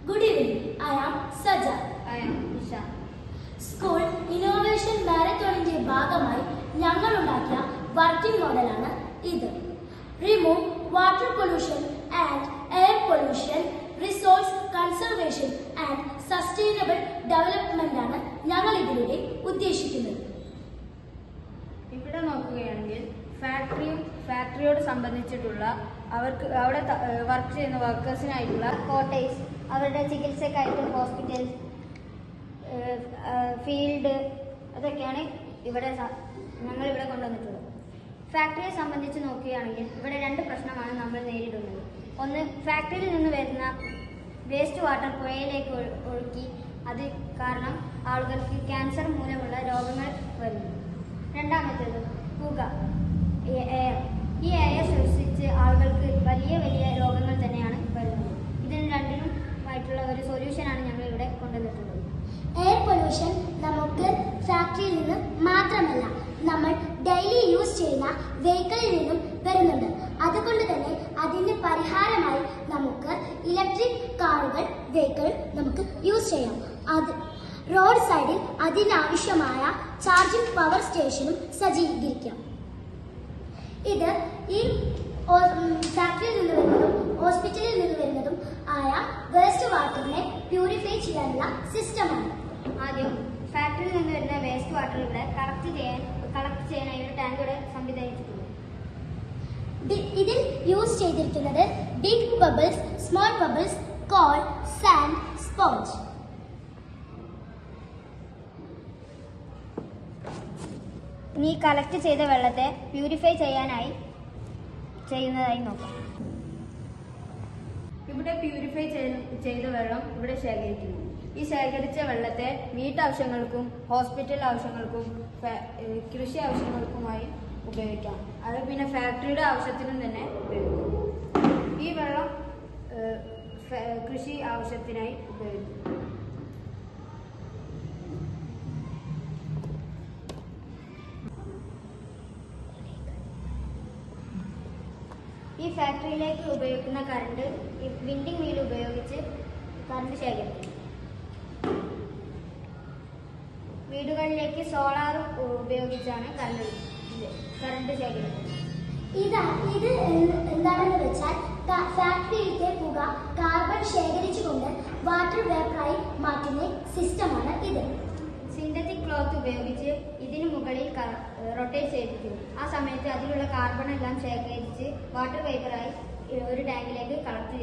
Good evening. I am Saja. I am Isha. School innovation മാരത്തോണിന്റെ ഭാഗമായി ഞങ്ങൾ ഉണ്ടാക്കിയ വർക്കിംഗ് മോഡലാണ് ഇത്. Remove water pollution and air pollution, resource conservation and sustainable development ആണ് ഞങ്ങൾ ഇതിലൂടെ ഉദ്ദേശിക്കുന്നത്. ഇവിടെ നോക്കുകയാണെങ്കിൽ ഫാക്ടറിയോട് സംബന്ധിച്ചിട്ടുള്ള അവിടെ വർക്ക് ചെയ്യുന്ന വർക്കേഴ്സിനായിട്ടുള്ള കോട്ടേഴ്സ്, അവരുടെ ചികിത്സക്കായിട്ട് ഹോസ്പിറ്റൽസ്, ഫീൽഡ്, അതൊക്കെയാണ് ഞങ്ങളിവിടെ കൊണ്ടുവന്നിട്ടുള്ളത്. ഫാക്ടറിയെ സംബന്ധിച്ച് നോക്കുകയാണെങ്കിൽ ഇവിടെ രണ്ട് പ്രശ്നമാണ് നമ്മൾ നേരിടുന്നത്. ഒന്ന്, ഫാക്ടറിയിൽ നിന്ന് വരുന്ന വേസ്റ്റ് വാട്ടർ പുഴയിലേക്ക് ഒഴുക്കി അത് കാരണം ആളുകൾക്ക് ക്യാൻസർ മൂലമുള്ള രോഗങ്ങൾ വരുന്നു. രണ്ടാമത്തേത് പുക, എയർ. ഈ എയർ ശ്വസിച്ച് ആളുകൾക്ക് വലിയ വലിയ രോഗങ്ങൾ തന്നെയാണ് വരുന്നത്. ഇതിന് രണ്ടിനുമായിട്ടുള്ള ഒരു സൊല്യൂഷനാണ് ഞങ്ങൾ ഇവിടെ കൊണ്ടുവന്നിട്ടുള്ളത്. എയർ പൊല്യൂഷൻ നമുക്ക് ഫാക്ടറിയിൽ നിന്ന് മാത്രമല്ല, നമ്മൾ ഡെയിലി യൂസ് ചെയ്യുന്ന വെഹിക്കിളിൽ നിന്നും വരുന്നുണ്ട്. അതുകൊണ്ട് തന്നെ അതിന് പരിഹാരമായി നമുക്ക് ഇലക്ട്രിക് കാറുകൾ, വെഹിക്കിൾ നമുക്ക് യൂസ് ചെയ്യാം. അത് റോഡ് സൈഡിൽ അതിനാവശ്യമായ ചാർജിംഗ് പവർ സ്റ്റേഷനും സജ്ജീകരിക്കാം. ഇത് ഈ ഫാക്ടറിയിൽ നിന്ന് വരുന്നതും ഹോസ്പിറ്റലിൽ നിന്ന് വരുന്നതും ആയ വേസ്റ്റ് വാട്ടറിനെ പ്യൂരിഫൈ ചെയ്യാനുള്ള സിസ്റ്റമാണ്. ആദ്യം ഫാക്ടറിയിൽ നിന്ന് വരുന്ന വേസ്റ്റ് വാട്ടർ ഇവിടെ കളക്ട് ചെയ്യാനായി ഒരു ടാങ്ക് ഇവിടെ സംവിധാനിച്ചിട്ടുണ്ട്. ഇതിൽ യൂസ് ചെയ്തിരിക്കുന്നത് big bubbles, small bubbles, coal, sand, sponge. ഇനി കളക്ട് ചെയ്ത വെള്ളത്തെ പ്യൂരിഫൈ ചെയ്യുന്നതായി നോക്കാം. ഇവിടെ പ്യൂരിഫൈ ചെയ്ത വെള്ളം ഇവിടെ ശേഖരിക്കുന്നു. ഈ ശേഖരിച്ച വെള്ളത്തെ വീട്ടാവശ്യങ്ങൾക്കും ഹോസ്പിറ്റൽ ആവശ്യങ്ങൾക്കും കൃഷി ആവശ്യങ്ങൾക്കുമായി ഉപയോഗിക്കാം. അത് പിന്നെ ഫാക്ടറിയുടെ ആവശ്യത്തിനും തന്നെ ഉപയോഗിക്കും. ഈ വെള്ളം കൃഷി ആവശ്യത്തിനായി ഉപയോഗിക്കും. ഈ ഫാക്ടറിയിലേക്ക് ഉപയോഗിക്കുന്ന കറണ്ട് ഈ വിൻഡിംഗ് വീൽ ഉപയോഗിച്ച് കറണ്ട് ശേഖരിക്കും. വീടുകളിലേക്ക് സോളാർ ഉപയോഗിച്ചാണ് കറണ്ട് ശേഖരിക്കുന്നത്. ഇത് എന്താണെന്ന് വെച്ചാൽ ഫാക്ടറിയിലെ പുക കാർബൺ ശേഖരിച്ചുകൊണ്ട് വാട്ടർ വേപ്പറായി മാറ്റുന്ന സിസ്റ്റമാണ് ഇത്. സിന്തറ്റിക് ക്ലോത്ത് ഉപയോഗിച്ച് ഇതിനു മുകളിൽ റൊട്ടേറ്റ് ചെയ്തിരിക്കുന്നു. ആ സമയത്ത് അതിലുള്ള കാർബൺ എല്ലാം ശേഖരിച്ച് വാട്ടർ വേപ്പറായി ഒരു ടാങ്കിലേക്ക് കളക്ട്